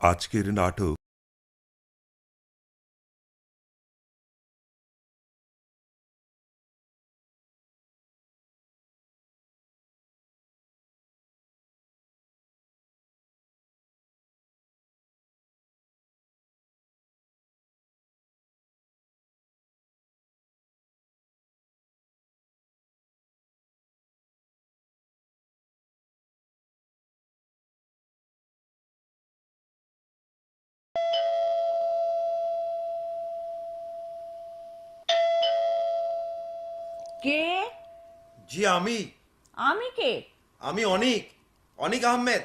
আজকের নাটক কে? জি আমি আমি কে? আমি অনিক অনিক আহমেদ,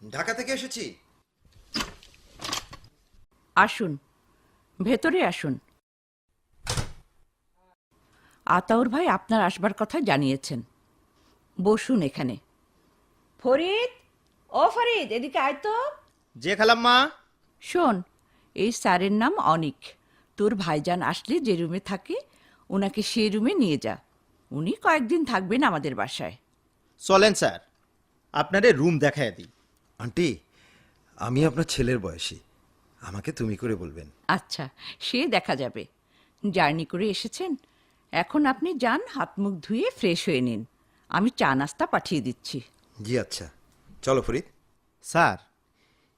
ঢাকা থেকে এসেছি। আসুন, ভেতরে আসুন। আতাউর ভাই আপনার আসবার কথা জানিয়েছেন। বসুন এখানে। ফরিদ, ও ফরিদ, এদিকে আয় তো। যে খালাম্মা। শোন, এই স্যারের নাম অনিক। তোর ভাইজান আসলে যে রুমে থাকে ওনাকে সেই রুমে নিয়ে যা। উনি কয়েকদিন থাকবেন আমাদের বাসায়। চলেন স্যার, আপনারে রুম দেখায় দিই। আন্টি, আমি আপনার ছেলের বয়সী, আমাকে তুমি করে বলবেন। আচ্ছা, সে দেখা যাবে। জার্নি করে এসেছেন, এখন আপনি যান, হাত মুখ ধুয়ে ফ্রেশ হয়ে নিন। আমি চা নাস্তা পাঠিয়ে দিচ্ছি। জি আচ্ছা, চলো ফরিদ। স্যার,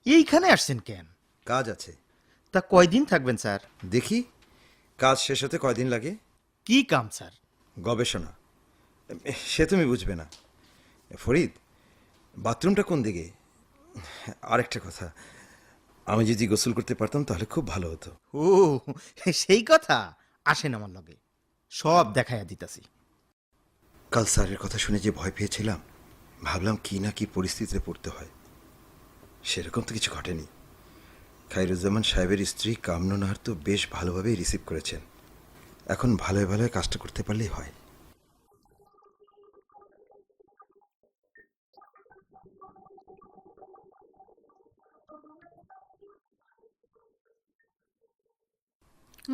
এইখানে আসছেন কেন? কাজ আছে। তা কয়দিন থাকবেন স্যার? দেখি কাজ শেষ হতে কয়দিন লাগে। কি কাম স্যার? গবেষণা, সে তুমি বুঝবে না। ফরিদ, বাথরুমটা কোন দিকে? আরেকটা কথা, আমি যদি গোসল করতে পারতাম তাহলে খুব ভালো হতো। ও, সেই কথা। আসেন আমার লগে, সব দেখাইয়া দিতাছি। কাল স্যারের কথা শুনে যে ভয় পেয়েছিলাম, ভাবলাম কি না কি পরিস্থিতিতে পড়তে হয়। সেরকম তো কিছু ঘটেনি। খায়রুজ্জামান সাহেবের স্ত্রী কামনু নাহার তো বেশ ভালোভাবেই রিসিভ করেছেন। এখন ভালোয় ভালোয় কাজটা করতে পারলেই হয়।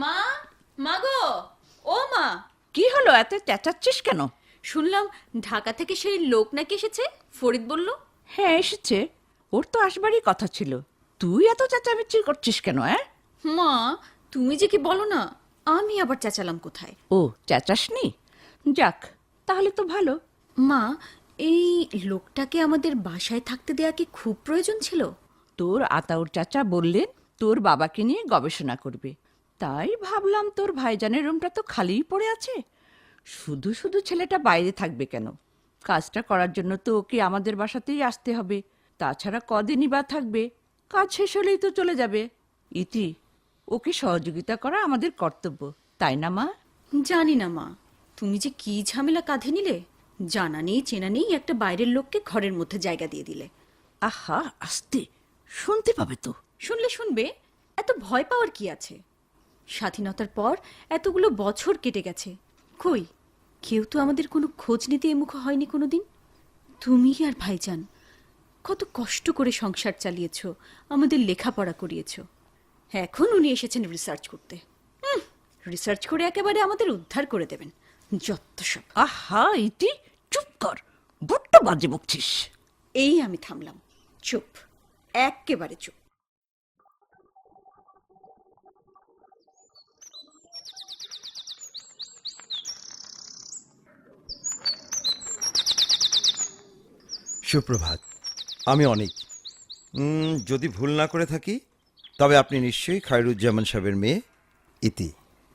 মা, মা গো, ও মা, কি হলো, এত চেঁচাচ্ছিস কেন? শুনলাম ঢাকা থেকে সেই লোক নাকি এসেছে, ফরিদ বলল। হ্যাঁ, এসেছে। ওর তো আসবারই কথা ছিল। তুই এত চেঁচামেচি করছিস কেন? মা, তুমি যে কি বলো না, আমি আবার চেঁচালাম কোথায়? ও, চেঁচাসনি? যাক, তাহলে তো ভালো। মা, এই লোকটাকে আমাদের বাসায় থাকতে দেয়া কি খুব প্রয়োজন ছিল? তোর আতাউর চাচা বললেন তোর বাবাকে নিয়ে গবেষণা করবে, তাই ভাবলাম তোর ভাইজানের রুমটা তো খালিই পড়ে আছে, শুধু শুধু ছেলেটা বাইরে থাকবে কেন? কাজটা করার জন্য তো ওকে আমাদের বাসাতেই আসতে হবে। তাছাড়া কদিনই বা থাকবে, কাজ শেষ হলেই তো চলে যাবে। ইতি, ওকে সহযোগিতা করা আমাদের কর্তব্য, তাই না মা? জানি না মা, তুমি যে কি ঝামেলা কাঁধে নিলে। জানা নেই চেনা নেই একটা বাইরের লোককে ঘরের মধ্যে জায়গা দিয়ে দিলে। আহা, আস্তে, শুনতে পাবে তো। শুনলে শুনবে, এত ভয় পাওয়ার কি আছে? স্বাধীনতার পর এতগুলো বছর কেটে গেছে, কই কেউ তো আমাদের কোনো খোঁজ নিতে এমুখ হয়নি কোনোদিন। তুমি আর ভাইজান কত কষ্ট করে সংসার চালিয়েছ, আমাদের লেখাপড়া করিয়েছ। এখন উনি এসেছেন রিসার্চ করতে। রিসার্চ করে একেবারে আমাদের উদ্ধার করে দেবেন। যত সব। আহা ইতি, চুপ কর, বড্ড বাজে বকছিস। এই আমি থামলাম, চুপ, একেবারে চুপ। সুপ্রভাত, আমি অনিক। যদি ভুল না করে থাকি তবে আপনি নিশ্চয়ই খায়রুজ্জামান সাহেবের মেয়ে ইতি।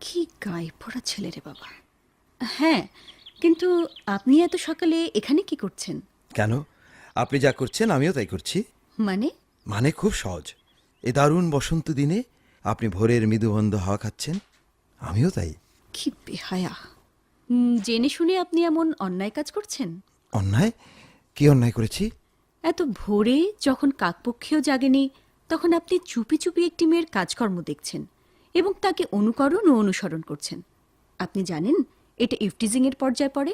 কি গায়ে পড়া ছেলে রে বাবা। হ্যাঁ, কিন্তু আপনি এত সকালে এখানে কি করছেন? কেন, আপনি যা করছেন আমিও তাই করছি। মানে? মানে খুব সহজ। এই দারুণ বসন্ত দিনে আপনি ভোরের মৃদুবন্ধ হাওয়া খাচ্ছেন, আমিও তাই। কি বেহায়া! জেনে শুনে আপনি এমন অন্যায় কাজ করছেন? অন্যায়? কি অন্যায় করেছি? এত ভোরে যখন কাকপক্ষীও জাগেনি তখন আপনি চুপি চুপি একটি মেয়ের কাজকর্ম দেখছেন এবং তাকে অনুকরণ ও অনুসরণ করছেন। আপনি জানেন এটা ইফটিজিং এর পর্যায়ে পড়ে।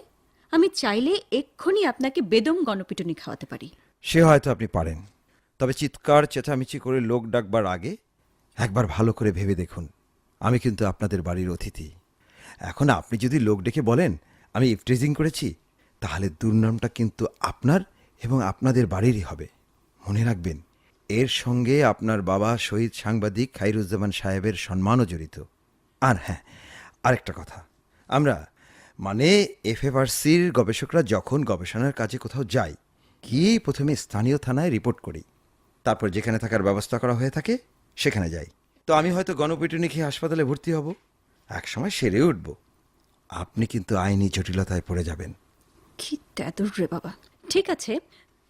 আমি চাইলে এক্ষুনি আপনাকে বেদম গণপিটুনি খাওয়াতে পারি। সে হয়তো আপনি পারেন, তবে চিৎকার চেঁচামেচি করে লোক ডাকবার আগে একবার ভালো করে ভেবে দেখুন, আমি কিন্তু আপনাদের বাড়ির অতিথি। এখন আপনি যদি লোক ডেকে বলেন আমি ইফটিজিং করেছি, তাহলে দুর্নামটা কিন্তু আপনার এবং আপনাদের বাড়িরই হবে। মনে রাখবেন, এর সঙ্গে আপনার বাবা শহীদ সাংবাদিক খায়রুজ্জামান সাহেবের সম্মানও জড়িত। আর হ্যাঁ, আরেকটা কথা, আমরা মানে এফএফআরসির গবেষকরা যখন গবেষণার কাজে কোথাও যাই, গিয়েই প্রথমে স্থানীয় থানায় রিপোর্ট করি, তারপর যেখানে থাকার ব্যবস্থা করা হয়ে থাকে সেখানে যাই। তো আমি হয়তো গণপিটুনি খেয়ে হাসপাতালে ভর্তি হব, একসময় সেরে উঠব। আপনি কিন্তু আইনি জটিলতায় পড়ে যাবেন। কি তেদুর রে বাবা। ঠিক আছে,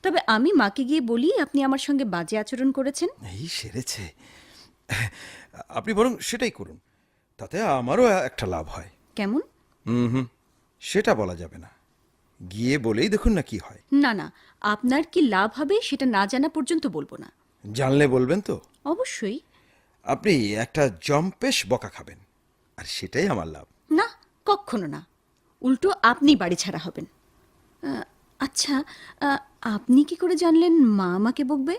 তবে আমি মাকে গিয়ে বলি আপনি আমার সঙ্গে বাজে আচরণ করেছেন। এই সেরেছে। আপনি বরং সেটাই করুন, তাতে আমারও একটা লাভ হয়। কেমন? সেটা বলা যাবে না, গিয়ে বলেই দেখুন না কি হয়। না না, আপনার কি লাভ হবে সেটা না জানা পর্যন্ত বলবো না। জানলে বলবেন তো? অবশ্যই। আপনি একটা জম্পেশ বকা খাবেন, আর সেটাই আমার লাভ। না, কখনো না। উল্টো আপনি বাড়ি ছাড়া হবেন। আচ্ছা, আপনি কি করে জানলেন মা আমাকে বকবে?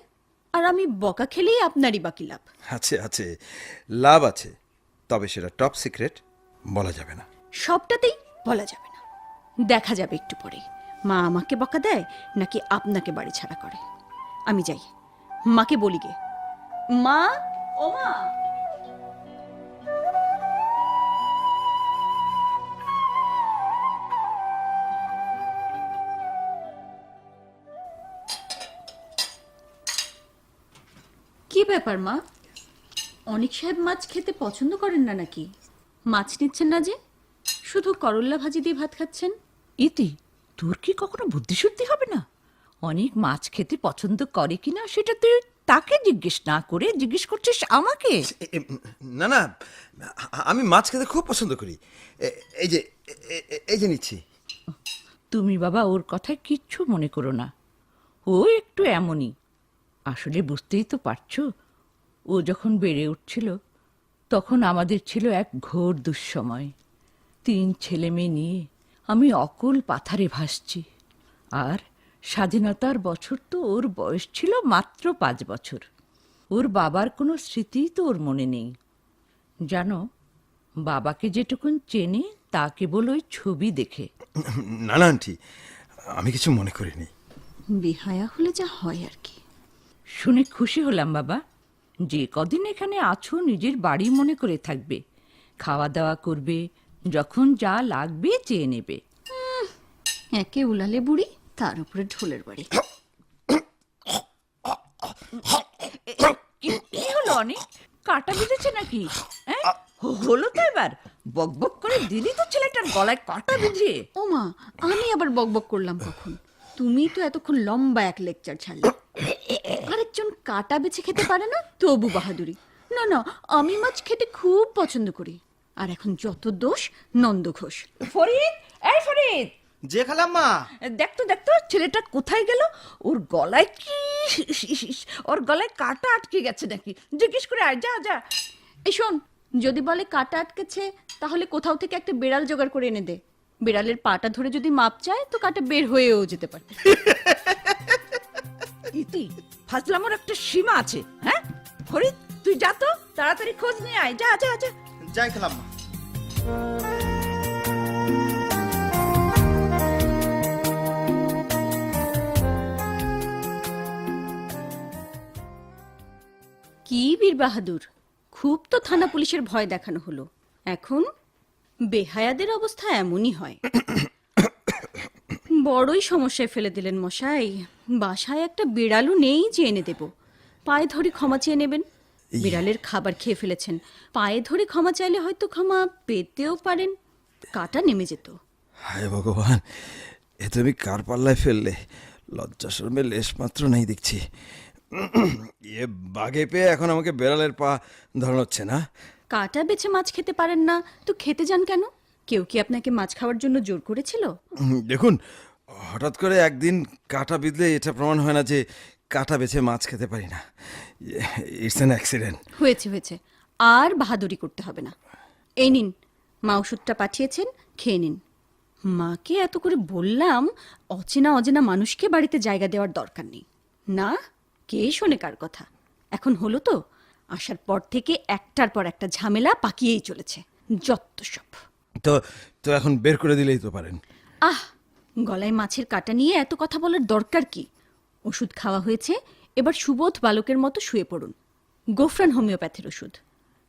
আর আমি বকা খেলেই আপনারই বাকি লাভ। আছে আছে, লাভ আছে, তবে সেটা টপ সিক্রেট, বলা যাবে না। সবটাতেই বলা যাবে না। দেখা যাবে একটু পরেই মা আমাকে বকা দেয় নাকি আপনাকে বাড়ি ছাড়া করে। আমি যাই, মাকে বলি গে। মা, ও মা। কি ব্যাপার মা? অনিক সাহেব মাছ খেতে পছন্দ করেন না নাকি? মাছ নিচ্ছেন না যে, শুধু করল্লা ভাজি দিয়ে ভাত খাচ্ছেন? ইতি, তোর কি কখনো বুদ্ধিশুদ্ধি হবে না? অনেক মাছ খেতে পছন্দ করে কিনা সেটা তুই তাকে জিজ্ঞেস না করে জিজ্ঞেস করছিস আমাকে। না না, আমি মাছ খেতে খুব পছন্দ করি। এই যে এই যে নিচ্ছি। তুমি বাবা ওর কথায় কিচ্ছু মনে করো না, ও একটু এমনই। আসলে বুঝতেই তো পারছো, ও যখন বেড়ে উঠছিল তখন আমাদের ছিল এক ঘোর দুঃসময়। 3 ছেলে মেয়ে নিয়ে আমি অকুল পাথারে ভাসছি। আর স্বাধীনতার বছর তো ওর বয়স ছিল মাত্র 5 বছর। ওর বাবার কোনো স্মৃতি তো ওর মনে নেই। জানো, বাবাকে যেটুকুন চেনে তা কেবল ওই ছবি দেখে। না না আন্টি, আমি কিছু মনে করিনি। বিহায়া হলে যা হয় আর কি। শুনে খুশি হলাম বাবা। যে কদিন এখানে আছো নিজের বাড়ি মনে করে থাকবে, খাওয়া দাওয়া করবে, যখন যা লাগবে চেয়ে নেবে। একে উলালে বুড়ি, তার উপরে ঢোলের বাড়ি। কি হলো অনেক? কাটা বিঁধেছে নাকি? হ্যাঁ, হলো তো এবার? বক বক করে দিলি তো ছেলেটার গলায় কাটা বিঁধিয়ে। ও মা, আমি আবার বকবক করলাম কখন? তুমি তো এতক্ষণ লম্বা এক লেকচার ছাড়লে। আরেকজন কাটা বেছে খেতে পারে না, তবু বাহাদুরি। না না, আমি মাছ খেতে খুব পছন্দ করি। আর এখন যত দোষ নন্দ ঘোষ। ফরিদ, এই ফরিদ, যে খালাম্মা। দেখতো দেখতো ছেলেটা কোথায় গেল? ওর গলায় কি, ওর গলায় কাটা আটকে গেছে নাকি? জিজ্ঞেস করে আয়, যা যা। এই শোন, যদি বলে কাটা আটকেছে তাহলে কোথাও থেকে একটা বেড়াল জোগাড় করে এনে দে। বেড়ালের পাটা ধরে যদি মাপ চায় তো কাটা বের হয়েও যেতে পারে। ইতি, ফাজলামোর একটা সীমা আছে। হ্যাঁ ফরিদ, তুই যা তো, তাড়াতাড়ি খোঁজ নিয়ে আয়, যা যা যা। যাই খালাম্মা। কি বীর বাহাদুর, খুব তো থানা পুলিশের ভয় দেখানো হলো। এখন বেহায়াদের অবস্থা এমনই হয়। বড়ই সমস্যায় ফেলে দিলেন মশাই। বাসায় একটা বিড়ালও নেই যে এনে দেব। পায়ে ধরে ক্ষমা চেয়ে নেবেন। বিড়ালের খাবার খেয়ে ফেলেছেন, পায়ে ধরে ক্ষমা চাইলে হয়তো ক্ষমা পেতেও পারেন। কাটা নেমে যেত। হায় ভগবান, এ তুমি কার পাল্লায় ফেললে? লজ্জা শরমে লেশ মাত্র নেই দেখছি। এ বাগে পেয়ে এখন আমাকে বেড়ালের পা ধরাচ্ছে না? কাটা বেছে মাছ খেতে পারেন না তো খেতে যান কেন? কেউ কি আপনাকে মাছ খাওয়ার জন্য জোর করেছিল? দেখুন, হঠাৎ করে একদিন কাটা বিঁধলে এটা প্রমাণ হয় না যে কাটা বেছে মাছ খেতে পারি না। It's an accident. হয়েছে হয়েছে, আর বাহাদুরি করতে হবে না। এই নিন, মা ওষুধটা পাঠিয়েছেন, খেয়ে নিন। মাকে এত করে বললাম অচেনা অজেনা মানুষকে বাড়িতে জায়গা দেওয়ার দরকার নেই। না, কে শোনে কার কথা? এখন হলো তো, আসার পর থেকে একটার পর একটা ঝামেলা পাকিয়েই চলেছে। যত সব। তো তো এখন বের করে দিলেই তো পারেন। আহ, গলায় মাছের কাটা নিয়ে এত কথা বলার দরকার কি? ওষুধ খাওয়া হয়েছে, এবার সুবোধ বালকের মতো শুয়ে পড়ুন। গোফরান হোমিওপ্যাথির ওষুধ।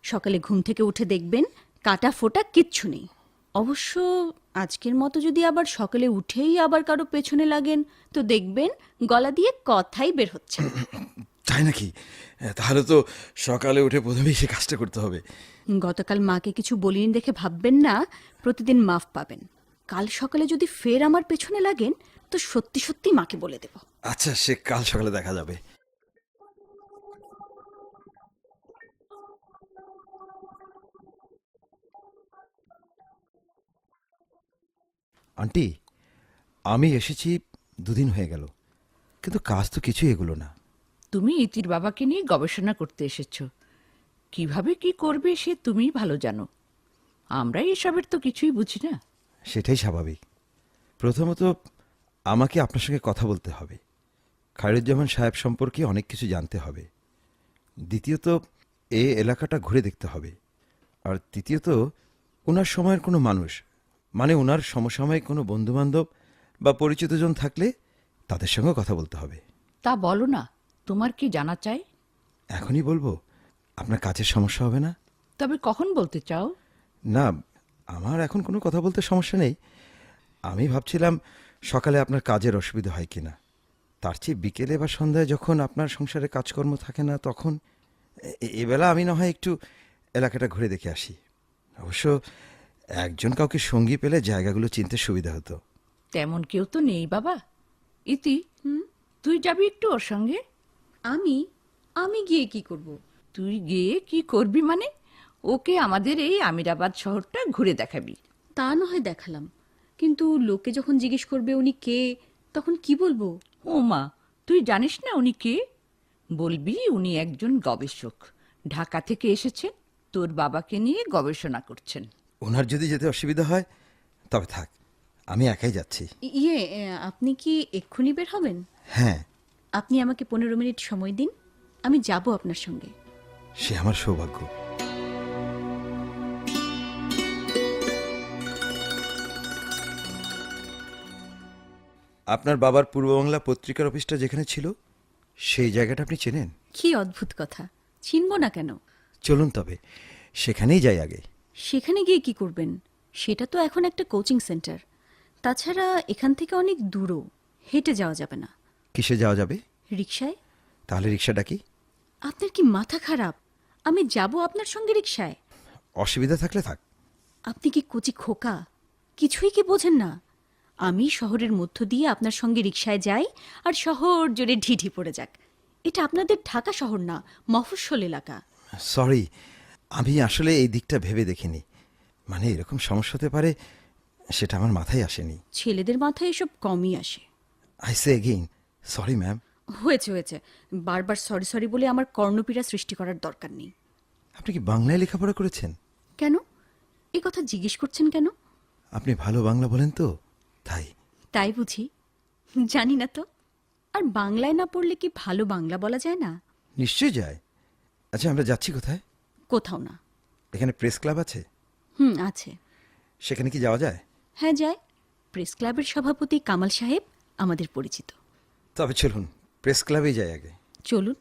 সকালে ঘুম থেকে উঠে দেখবেন কাটা ফোটা কিচ্ছু নেই। অবশ্য আজকের মতো যদি আবার সকালে উঠেই আবার কারো পেছনে লাগেন তো দেখবেন গলা দিয়ে কথাই বের হচ্ছে না। তাই নাকি? তাহলে তো সকালে উঠে প্রথমেই সে কাজটা করতে হবে। গতকাল মাকে কিছু বলিনি দেখে ভাববেন না প্রতিদিন মাফ পাবেন। কাল সকালে যদি ফের আমার পেছনে লাগেন তো সত্যি সত্যি মাকে বলে দেব। আচ্ছা, সে কাল সকালে দেখা যাবে। আন্টি, আমি এসেছি 2 দিন হয়ে গেল, কিন্তু কাজ তো কিছুই এগুলো না। তুমি ইতির বাবাকে নিয়ে গবেষণা করতে এসেছো। কিভাবে কি করবে সে তুমিই ভালো জানো। আমরা এসবের তো কিছুই বুঝি না। সেটাই স্বাভাবিক। প্রথমত আমাকে আপনার সঙ্গে কথা বলতে হবে, খায়রুজ্জামান সাহেব সম্পর্কে অনেক কিছু জানতে হবে। দ্বিতীয়ত এই এলাকাটা ঘুরে দেখতে হবে। আর তৃতীয়ত ওনার সময়ের কোনো মানুষ, মানে ওনার সমসাময়িক কোনো বন্ধুবান্ধব বা পরিচিতজন থাকলে তাদের সঙ্গে কথা বলতে হবে। তা বলো না, তোমার কি জানা চাই? এখনই বলবো? আপনার কাজের সমস্যা হবে না? তবে কখন বলতে চাও? না, আমার এখন কোনো কথা বলতে সমস্যা নেই। আমি ভাবছিলাম সকালে আপনার কাজের অসুবিধা হয় কিনা। তার চেয়ে বিকেলে বা সন্ধ্যায় যখন আপনার সংসারে কাজকর্ম থাকে না, তখন এবেলা আমি না হয় একটু এলাকাটা ঘুরে দেখে আসি। অবশ্য একজন কাউকে সঙ্গী পেলে জায়গাগুলো চিনতে সুবিধা হতো। তেমন কেউ তো নেই বাবা। ইতি, তুই যাবি একটু ওর সঙ্গে? আমি আমি গিয়ে কি করব? তুই গিয়ে কি করবি মানে? ওকে আমাদের এই আমিরাবাদ শহরটা ঘুরে দেখাবি। তা না হয় দেখালাম, কিন্তু লোকে যখন জিজ্ঞেস করবে উনি কে, তখন কি বলবো? ও মা, তুই জানিস না উনি কে? বলবি উনি একজন গবেষক, ঢাকা থেকে এসেছেন, তোর বাবাকে নিয়ে গবেষণা করছেন। ওনার যদি যেতে অসুবিধা হয় তবে থাক, আমি একাই যাচ্ছি। আপনি কি এক্ষুনি বের হবেন? হ্যাঁ। আপনি আমাকে 15 মিনিট সময় দিন, আমি যাব আপনার সঙ্গে। সে আমার সৌভাগ্য। আপনার বাবার পূর্ববাংলা পত্রিকার অফিসটা যেখানে ছিল, সেই জায়গাটা আপনি চেনেন? কি অদ্ভুত কথা, চিনব না কেন? চলুন তবে সেখানেই যাই আগে। সেখানে গিয়ে কি করবেন? সেটা তো এখন একটা কোচিং সেন্টার। তাছাড়া এখান থেকে অনেক দূরও, হেঁটে যাওয়া যাবে না। কিসে যাওয়া যাবে? রিকশায়। তাহলে রিক্সাটা কি? আপনার কি মাথা খারাপ? আমি যাব আপনার সঙ্গে রিকশায়? অসুবিধা থাকলে থাক। আপনি কি কচি খোকা? কিছুই কি বোঝেন না? আমি শহরের মধ্য দিয়ে আপনার সঙ্গে রিকশায় যাই, আর শহর জুড়ে ঢিঢি পড়ে যাক। এটা আপনাদের ঢাকা শহর না, মফস্বল এলাকা। সরি, আমি আসলে এই দিকটা ভেবে দেখিনি। মানে এরকম সমস্যা হতে পারে সেটা আমার মাথায় আসেনি। ছেলেদের মাথায় এসব কমই আসে। I say again sorry ma'am. হয়েছে হয়েছে, বারবার সরি সরি বলে আমার কর্ণপীড়া সৃষ্টি করার দরকার নেই। আপনি কি বাংলায় লেখাপড়া করেছেন? কেন এ কথা জিজ্ঞেস করছেন কেন? আপনি ভালো বাংলা বলেন তো, তাই। তাই বুঝি? জানি না তো। আর বাংলায় না পড়লে কি ভালো বাংলা বলা যায় না? নিশ্চয়ই যায়। আচ্ছা, আমরা যাচ্ছি কোথায়? কোথাও না। এখানে প্রেস ক্লাব আছে? আছে। সেখানে কি যাওয়া যায়? হ্যাঁ যায়। প্রেস ক্লাবের সভাপতি কামাল সাহেব আমাদের পরিচিত। তবে চলুন প্রেস ক্লাবেই যাই আগে। চলুন।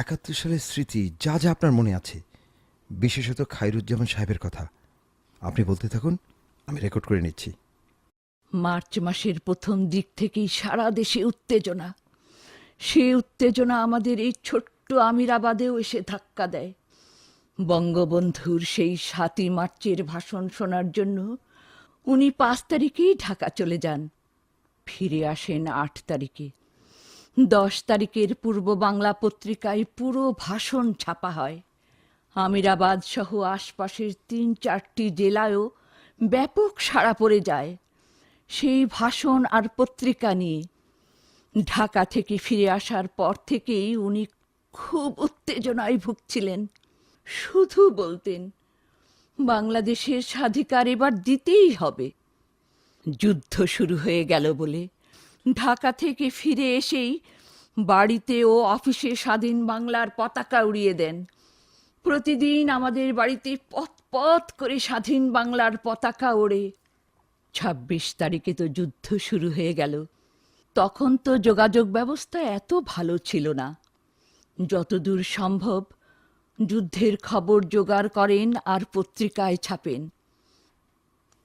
একাত্তর সালের স্মৃতি যা যা আপনার মনে আছে, বিশেষত খায়রুজ্জামান সাহেবের কথা আপনি বলতে থাকুন, আমি রেকর্ড করে নিচ্ছি। মার্চ মাসের প্রথম দিক থেকেই সারা দেশে উত্তেজনা। সে উত্তেজনা আমাদের এই ছোট্ট আমিরাবাদেও এসে ধাক্কা দেয়। বঙ্গবন্ধুর সেই 7ই মার্চের ভাষণ শোনার জন্য উনি 5 তারিখেই ঢাকা চলে যান, ফিরে আসেন 8 তারিখে। 10 তারিখের পূর্ব বাংলা পত্রিকায় পুরো ভাষণ ছাপা হয়। আমিরাবাদ সহ আশপাশের 3-4টি জেলায়ও ব্যাপক সাড়া পড়ে যায় সেই ভাষণ আর পত্রিকা নিয়ে। ঢাকা থেকে ফিরে আসার পর থেকেই উনি খুব উত্তেজনায় ভুগছিলেন। শুধু বলতেন বাংলাদেশের স্বাধিকার এবার দিতেই হবে। যুদ্ধ শুরু হয়ে গেল বলে ঢাকা থেকে ফিরে এসেই বাড়িতে ও অফিসে স্বাধীন বাংলার পতাকা উড়িয়ে দেন। প্রতিদিন আমাদের বাড়িতে পথ পথ করে স্বাধীন বাংলার পতাকা ওড়ে। ২৬ তারিখে তো যুদ্ধ শুরু হয়ে গেল। তখন তো যোগাযোগ ব্যবস্থা এত ভালো ছিল না। যতদূর সম্ভব যুদ্ধের খবর জোগাড় করেন আর পত্রিকায় ছাপেন।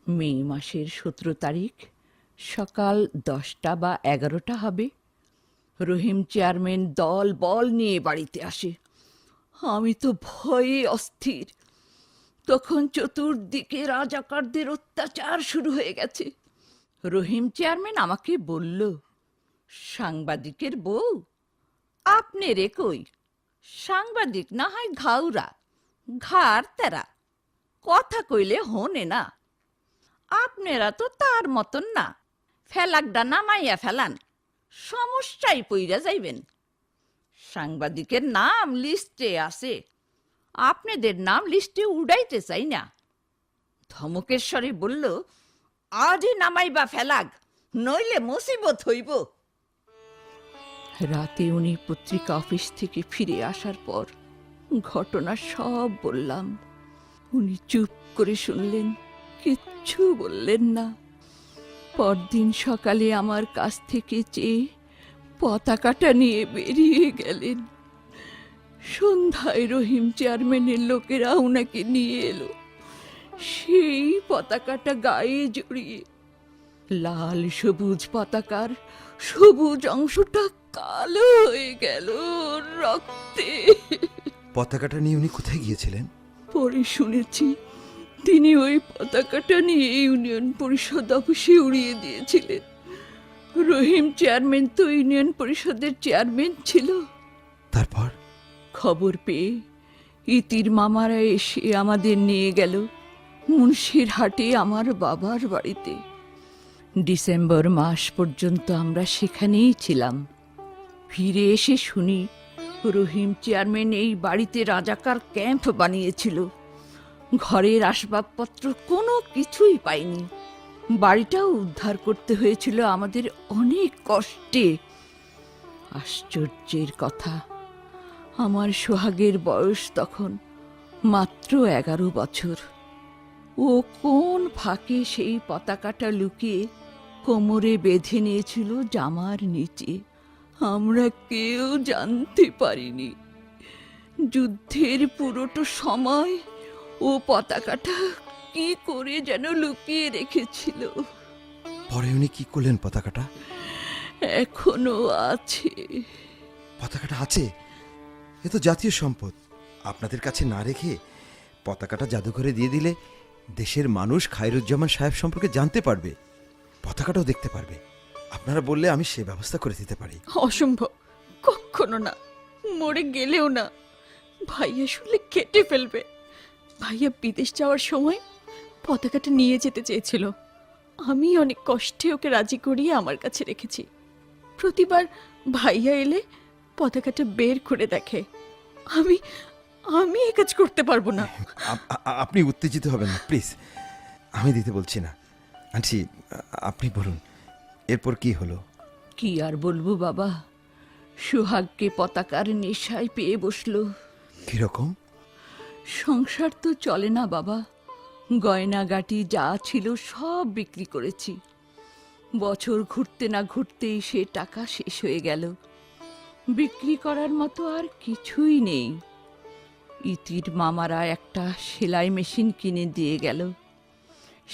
মে মাসের ১৭ তারিখ সকাল ১০টা বা ১১টা হবে, রহিম চেয়ারম্যান দল বল নিয়ে বাড়িতে আসে। আমি তো ভয়ে অস্থির। তখন চতুর্দিকে রাজাকারদের অত্যাচার শুরু হয়ে গেছে। রহিম চেয়ারম্যান আমাকে বলল, সাংবাদিকের বউ, আপনি রে কই? সাংবাদিক না হয় ঘাউরা, ঘাড় তেরা, কথা কইলে হনে না। আপনারা তো তার মতন না, ফেলাকডা নামাইয়া ফেলান, সমস্যায় পইরা যাইবেন। সাংবাদিকের নাম লিস্টে আছে, আপনাদের নাম লিস্টে উড়াইতে চাই না। ধমকের স্বরে বলল, আজই নামাইবা ফেলাগ, নইলে মুসিবত হইব। রাতে উনি পত্রিকা অফিস থেকে ফিরে আসার পর ঘটনা সব বললাম। উনি চুপ করে শুনলেন, কিচ্ছু বললেন না। পরদিন সকালে আমার কাছ থেকে চেয়ে পতাকাটা নিয়ে বেরিয়ে গেলেন। সন্ধ্যায় রহিম চেয়ারম্যানের লোকেরা ওনাকে নিয়ে এলো। সেই পতাকাটা গায়ে জড়িয়ে, লাল সবুজ পতাকার সবুজ অংশটা কালো হয়ে গেল রক্তে। পতাকাটা নিয়ে উনি কোথায় গিয়েছিলেন? পরে শুনেছি তিনি ওই পতাকাটা নিয়ে ইউনিয়ন পরিষদ অফিসে উড়িয়ে দিয়েছিলেন। রহিম চেয়ারম্যান তো ইউনিয়ন পরিষদের চেয়ারম্যান ছিল। তারপর? খবর পেয়ে ইতির মামারা এসে আমাদের নিয়ে গেল মুন্সির হাটে আমার বাবার বাড়িতে। ডিসেম্বর মাস পর্যন্ত আমরা সেখানেই ছিলাম। ফিরে এসে শুনি রহিম চেয়ারম্যান এই বাড়িতে রাজাকার ক্যাম্প বানিয়েছিল। ঘরের আসবাবপত্র কোনো কিছুই পাইনি। বাড়িটাও উদ্ধার করতে হয়েছিল আমাদের অনেক কষ্টে। আশ্চর্যের কথা, আমার সোহাগের বয়স তখন মাত্র 11 বছর। ও কোন ফাঁকে সেই পতাকাটা লুকিয়ে কোমরে বেঁধে নিয়েছিল জামার নিচে, আমরা কেউ জানতে পারিনি। যুদ্ধের পুরোটা সময় ও পতাকাটা কি করে যেন লুকিয়ে রেখেছিল। পরে উনি কি করলেন পতাকাটা? এখনো আছে। পতাকাটা আছে? এ তো জাতীয় সম্পদ। আপনাদের কাছে না রেখে পতাকাটা জাদুঘরে দিয়ে দিলে দেশের মানুষ খায়রুজ্জামান সাহেব সম্পর্কে জানতে পারবে, পতাকাটাও দেখতে পারবে। আপনারা বললে আমি সে ব্যবস্থা করে দিতে পারি। অসম্ভব, কখনো না, মরে গেলেও না। ভাইয়া শুনলে কেটে ফেলবে। ভাইয়া বিদেশ যাওয়ার সময় পতাকাটা নিয়ে যেতে চেয়েছিল। আমি অনেক কষ্টে ওকে রাজি করিয়ে আমার কাছে রেখেছি। প্রতিবার ভাইয়া এলে পতাকাটা বের করে দেখে। আমি আমি এ কাজ করতে পারবো না। আপনি উত্তেজিত হবেন না প্লিজ, আমি দিতে বলছি না। আন্টি, আপনি বলুন এরপর কি হলো? কি আর বলবো বাবা, সোহাগকে পতাকার নেশায় পেয়ে বসলো। কিরকম? সংসার তো চলে না বাবা। গয়নাগাটি যা ছিল সব বিক্রি করেছি। বছর ঘুরতে না ঘুরতেই সে টাকা শেষ হয়ে গেল। বিক্রি করার মতো আর কিছুই নেই। ইতির মামারা একটা সেলাই মেশিন কিনে দিয়ে গেল।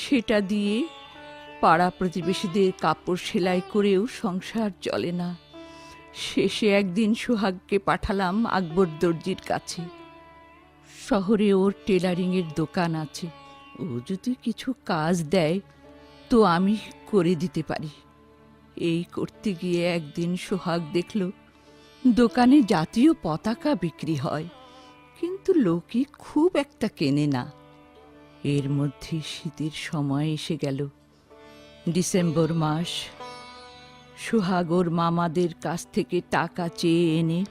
সেটা দিয়ে পাড়া প্রতিবেশীদের কাপড় সেলাই করেও সংসার চলে না। শেষে একদিন সোহাগকে পাঠালাম আকবর দর্জির কাছে। শহরে ওর টেলারিংয়ের দোকান আছে। ও যদি কিছু কাজ দেয় তো আমি করে দিতে পারি। এই করতে গিয়ে একদিন সোহাগ দেখল দোকানে জাতীয় পতাকা বিক্রি হয়, কিন্তু লোকে খুব একটা কেনে না। এর মধ্যে শীতের সময় এসে গেল। ডিসেম্বর মাস। সোহাগ ওর মামাদের কাছ থেকে টাকা চেয়ে এনে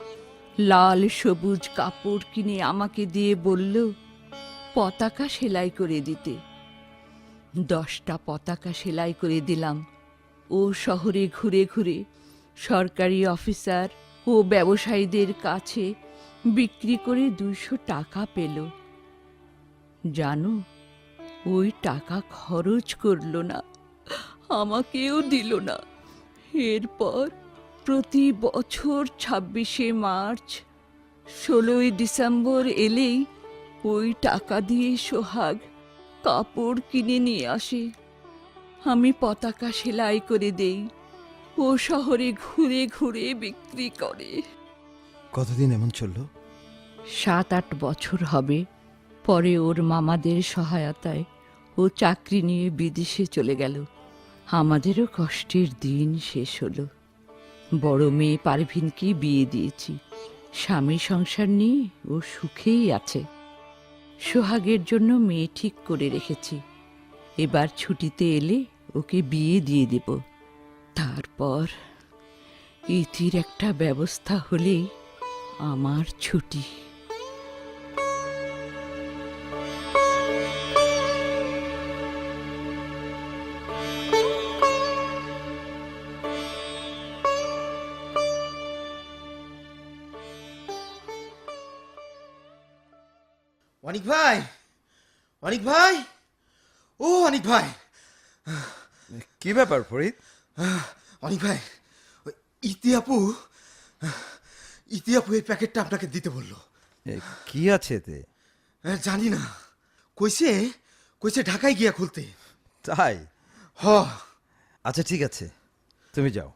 লাল সবুজ কাপড় কিনে আমাকে দিয়ে বলল পতাকা সেলাই করে দিতে। 10টা পতাকা সেলাই করে দিলাম। ও শহরে ঘুরে ঘুরে সরকারি অফিসার ও ব্যবসায়ীদের কাছে বিক্রি করে 200 টাকা পেল। জানো, ওই টাকা খরচ করলো না, আমাকেও দিল না। এরপর প্রতি বছর 26শে মার্চ, 16ই ডিসেম্বর এলেই ওই টাকা দিয়ে সোহাগ কাপড় কিনে নিয়ে আসে। আমি পতাকা সেলাই করে দেই, ও শহরে ঘুরে ঘুরে বিক্রি করে। কতদিন এমন চলল? 7-8 বছর হবে। পরে ওর মামাদের সহায়তায় ও চাকরি নিয়ে বিদেশে চলে গেল। আমাদেরও কষ্টের দিন শেষ হলো। বড় মেয়ে পারভিনকে বিয়ে দিয়েছি। স্বামী সংসার নিয়ে ও সুখেই আছে। সোহাগের জন্য মেয়ে ঠিক করে রেখেছি। এবার ছুটিতে এলে ওকে বিয়ে দিয়ে দেব। তারপর ইতির একটা ব্যবস্থা হলেই আমার ছুটি। অনিক ভাই, অনিক ভাই, ও অনিক ভাই, কি ব্যাপার ফরিদ? অনিক ভাই, ওই ইতি আপু এই প্যাকেটটা আপনাকে দিতে বললো। কি আছে এতে? জানি না, কইছে কইছে ঢাকায় গিয়া খুলতে। তাই? হ। আচ্ছা ঠিক আছে, তুমি যাও।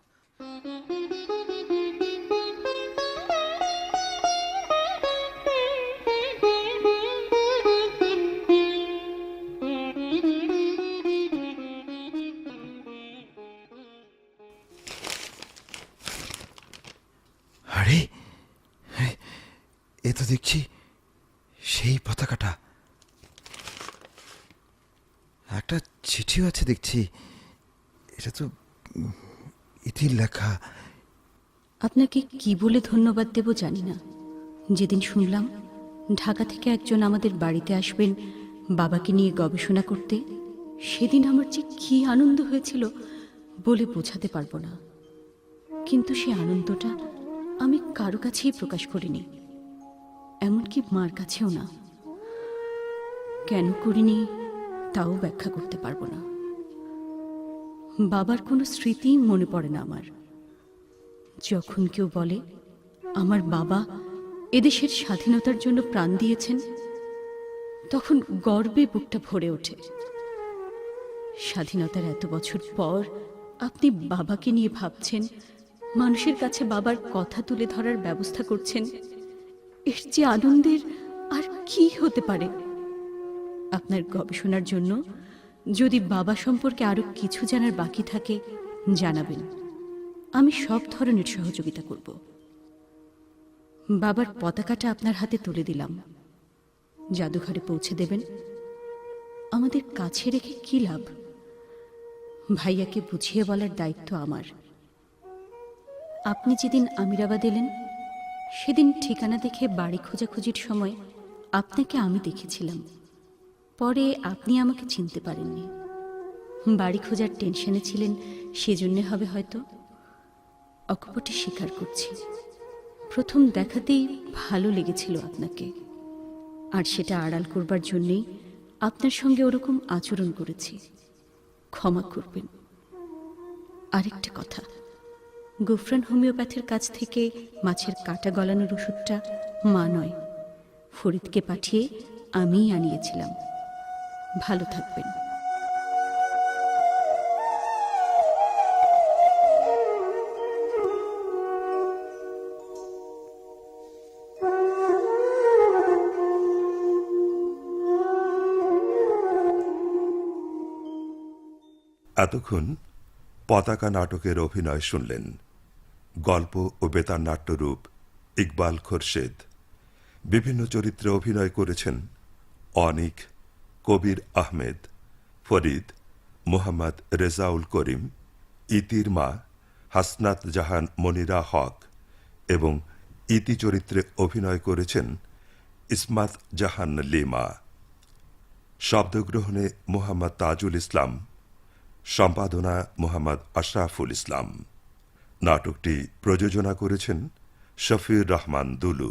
আরে, এ তো দেখছি সেই পতাকাটা। একটা চিঠিও আছে দেখছি। এটা তো ইতির লেখা। আপনাকে কি বলে ধন্যবাদ দেব জানি না। যেদিন শুনলাম ঢাকা থেকে একজন আমাদের বাড়িতে আসবেন বাবাকে নিয়ে গবেষণা করতে, সেদিন আমার যে কি আনন্দ হয়েছিল বলে বোঝাতে পারবো না। কিন্তু সে আনন্দটা আমি কারো কাছেই প্রকাশ করিনি, এমনকি মার কাছেও না। কেন করিনি তাও ব্যাখ্যা করতে পারবো না। বাবার কোনো স্মৃতিই মনে পড়ে না আমার। যখন কেউ বলে আমার বাবা এদেশের স্বাধীনতার জন্য প্রাণ দিয়েছেন, তখন গর্বে বুকটা ভরে ওঠে। স্বাধীনতার এত বছর পর আপনি বাবাকে নিয়ে ভাবছেন, মানুষের কাছে বাবার কথা তুলে ধরার ব্যবস্থা করছেন, এর যে আনন্দের আর কি হতে পারে? আপনার গবেষণার জন্য যদি বাবা সম্পর্কে আরো কিছু জানার বাকি থাকে জানাবেন, আমি সব ধরনের সহযোগিতা করব। বাবার পতাকাটা আপনার হাতে তুলে দিলাম, জাদুঘরে পৌঁছে দেবেন। আমাদের কাছে রেখে কি লাভ? ভাইয়াকে বুঝিয়ে বলার দায়িত্ব আমার। আপনি যেদিন আমিরাবাদ এলেন, সেদিন ঠিকানা দেখে বাড়ি খোঁজাখুঁজির সময় আপনাকে আমি দেখেছিলাম। পরে আপনি আমাকে চিনতে পারেননি। বাড়ি খোঁজার টেনশনে ছিলেন, সেজন্যে হবে হয়তো। অকপটে স্বীকার করছি, প্রথম দেখাতেই ভালো লেগেছিল আপনাকে, আর সেটা আড়াল করবার জন্যেই আপনার সঙ্গে ওরকম আচরণ করেছি। ক্ষমা করবেন। আরেকটা কথা, গুফরান হোমিওপ্যাথের কাছ থেকে মাছের কাটা গলানোর ওষুধটা মা নয়, ফরিদকে পাঠিয়ে আমিই আনিয়েছিলাম। ভালো থাকবেন। এতক্ষণ পতাকা নাটকের অভিনয় শুনলেন। গল্প ও বেতার নাট্যরূপ ইকবাল খোরশেদ। বিভিন্ন চরিত্রে অভিনয় করেছেন অনিক, কবির আহমেদ, ফরিদ, মোহাম্মদ রেজাউল করিম, ইতির মা হাসনাত জাহান মনিরা হক এবং ইতি চরিত্রে অভিনয় করেছেন ইসমাত জাহান লিমা। শব্দগ্রহণে মোহাম্মদ তাজুল ইসলাম, সম্পাদনা মোহাম্মদ আশরাফুল ইসলাম। নাটকটি প্রযোজনা করেছেন শফিউর রহমান দুলু।